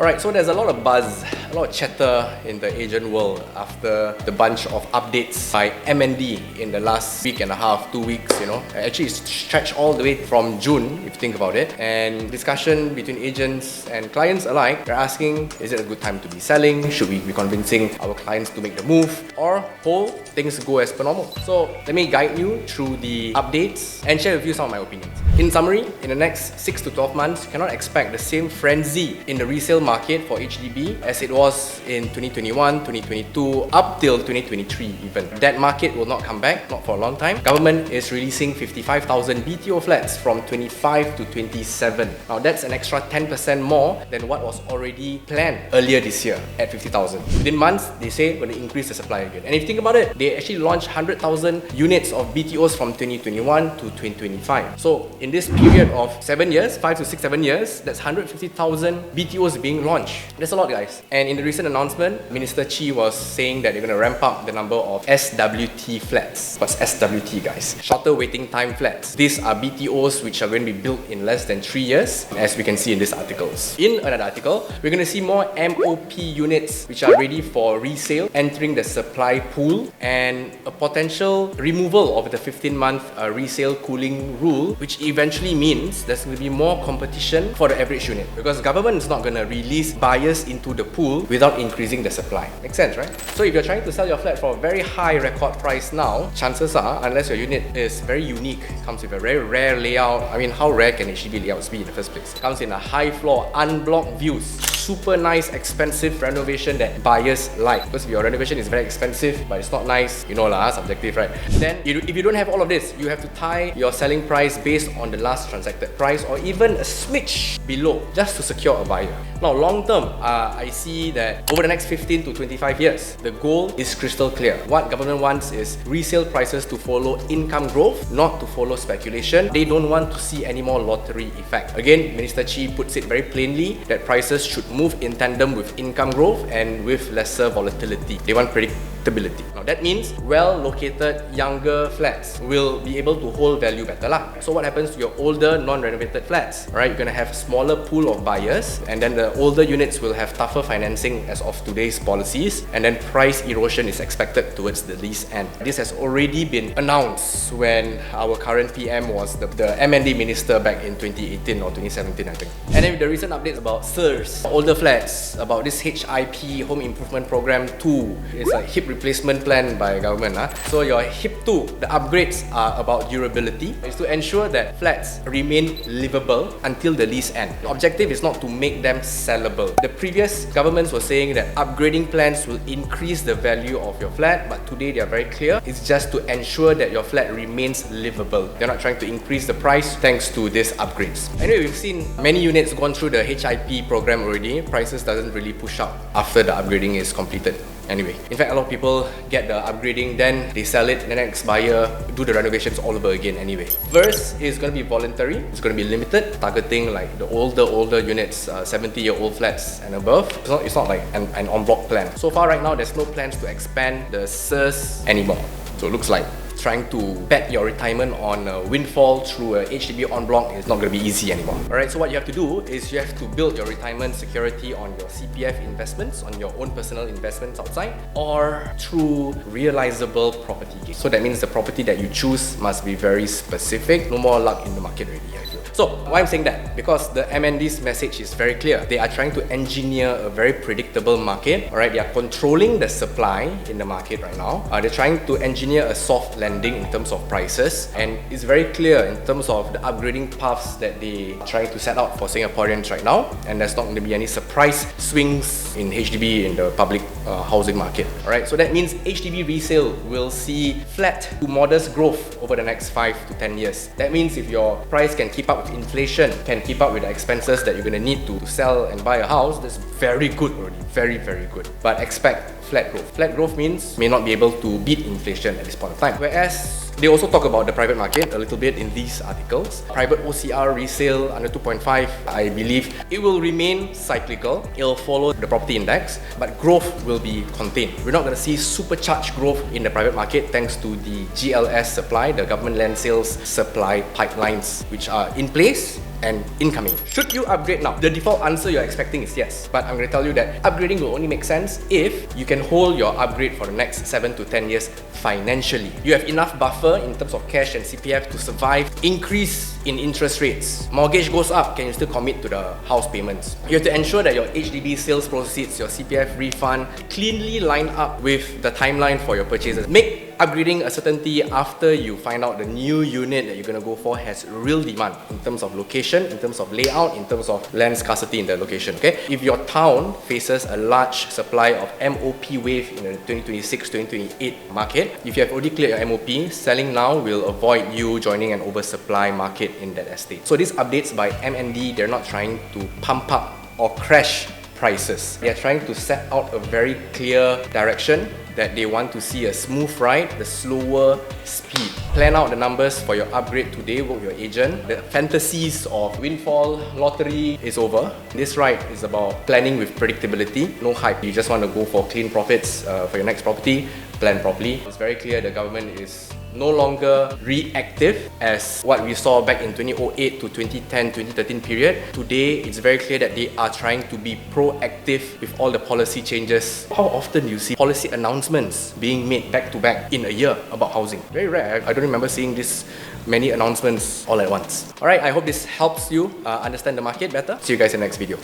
Alright, so there's a lot of buzz, a lot of chatter in the agent world after the bunch of updates by MND in the last week and a half, 2 weeks, Actually, it's stretched all the way from June, if you think about it. And discussion between agents and clients alike, they're asking, is it a good time to be selling? Should we be convincing our clients to make the move? Or hold things go as per normal? So let me guide you through the updates and share with you some of my opinions. In summary, in the next 6 to 12 months, you cannot expect the same frenzy in the resale market for HDB as it was in 2021, 2022, up till 2023 even. That market will not come back, not for a long time. Government is releasing 55,000 BTO flats from 25 to 27. Now that's an extra 10% more than what was already planned earlier this year at 50,000. Within months, they say we're going to increase the supply again. And if you think about it, they actually launched 100,000 units of BTOs from 2021 to 2025. So in this period of 7 years, 5 to 6, 7 years, that's 150,000 BTOs being launched. That's a lot, guys. And in the recent announcement, Minister Chi was saying that they're going to ramp up the number of SWT flats. What's SWT, guys? Shorter waiting time flats. These are BTOs which are going to be built in less than 3 years, as we can see in these articles. In another article, we're going to see more MOP units which are ready for resale entering the supply pool, and a potential removal of the 15-month resale cooling rule, which eventually means there's going to be more competition for the average unit, because government is not going to release buyers into the pool without increasing the supply. Makes sense, right? So if you're trying to sell your flat for a very high record price now, chances are, unless your unit is very unique, comes with a very rare layout. I mean, how rare can HDB layouts be in the first place? Comes in a high floor, unblocked views, super nice, expensive renovation that buyers like. Because if your renovation is very expensive, but it's not nice, subjective, right? Then if you don't have all of this, you have to tie your selling price based on the last transacted price, or even a smidge below, just to secure a buyer. Now, long term, I see that over the next 15 to 25 years, the goal is crystal clear. What government wants is resale prices to follow income growth, not to follow speculation. They don't want to see any more lottery effect. Again, Minister Chi puts it very plainly that prices should move in tandem with income growth and with lesser volatility. They want predictability. Now that means well-located, younger flats will be able to hold value better lah. So what happens to your older, non-renovated flats? Alright, you're gonna have smaller pool of buyers, and then the older units will have tougher financing as of today's policies, and then price erosion is expected towards the lease end. This has already been announced when our current PM was the MND minister back in 2018 or 2017, I think. And then with the recent updates about SIRS, older flats, about this HIP, Home Improvement Program 2, it's a HIP replacement plan by government. So your HIP 2, the upgrades are about durability. It's to ensure that flats remain livable until the lease end. The objective is not to make them sellable. The previous governments were saying that upgrading plans will increase the value of your flat, but today they are very clear. It's just to ensure that your flat remains livable. They're not trying to increase the price thanks to these upgrades. Anyway, we've seen many units gone through the HIP program already. Prices doesn't really push up after the upgrading is completed. Anyway, in fact, a lot of people get the upgrading, then they sell it, the next buyer do the renovations all over again anyway. First is going to be voluntary. It's going to be limited, targeting like the older units, 70-year-old flats and above. It's not like an en bloc plan. So far right now, there's no plans to expand the SIRS anymore. So it looks like trying to bet your retirement on a windfall through a HDB en bloc is not going to be easy anymore. Alright, so what you have to do is you have to build your retirement security on your CPF investments, on your own personal investments outside, or through realizable property gains. So that means the property that you choose must be very specific. No more luck in the market already, I feel. So why I'm saying that? Because the MND's message is very clear. They are trying to engineer a very predictable market. Alright, they are controlling the supply in the market right now. They're trying to engineer a soft landing in terms of prices, and it's very clear in terms of the upgrading paths that they are trying to set out for Singaporeans right now, and there's not going to be any surprise swings in HDB in the public housing market. Alright, so that means HDB resale will see flat to modest growth over the next 5 to 10 years. That means if your price can keep up with inflation, can keep up with the expenses that you're going to need to sell and buy a house, that's very good already. Very, very good. But expect flat growth. Flat growth means may not be able to beat inflation at this point of time. Whereas they also talk about the private market a little bit in these articles. Private OCR resale under 2.5, I believe it will remain cyclical. It'll follow the property index, but growth will be contained. We're not going to see supercharged growth in the private market thanks to the GLS supply, the government land sales supply pipelines, which are in place and incoming. Should you upgrade now? The default answer you're expecting is yes, but I'm going to tell you that upgrading will only make sense if you can hold your upgrade for the next 7 to 10 years financially. You have enough buffer in terms of cash and CPF to survive increase in interest rates. Mortgage goes up, can you still commit to the house payments? You have to ensure that your HDB sales proceeds, your CPF refund cleanly line up with the timeline for your purchases. Make upgrading a certainty after you find out the new unit that you're going to go for has real demand in terms of location, in terms of layout, in terms of land scarcity in the location. Okay, if your town faces a large supply of MOP wave in the 2026-2028 market, if you have already cleared your MOP, selling now will avoid you joining an oversupply market in that estate. So these updates by MND, they're not trying to pump up or crash prices. They are trying to set out a very clear direction that they want to see a smooth ride, the slower speed. Plan out the numbers for your upgrade today, work with your agent. The fantasies of windfall, lottery is over. This ride is about planning with predictability, no hype. You just want to go for clean profits for your next property, plan properly. It's very clear the government is no longer reactive as what we saw back in 2008 to 2010, 2013 period. Today, it's very clear that they are trying to be proactive with all the policy changes. How often do you see policy announcements being made back to back in a year about housing? Very rare. I don't remember seeing this many announcements all at once. Alright, I hope this helps you understand the market better. See you guys in the next video.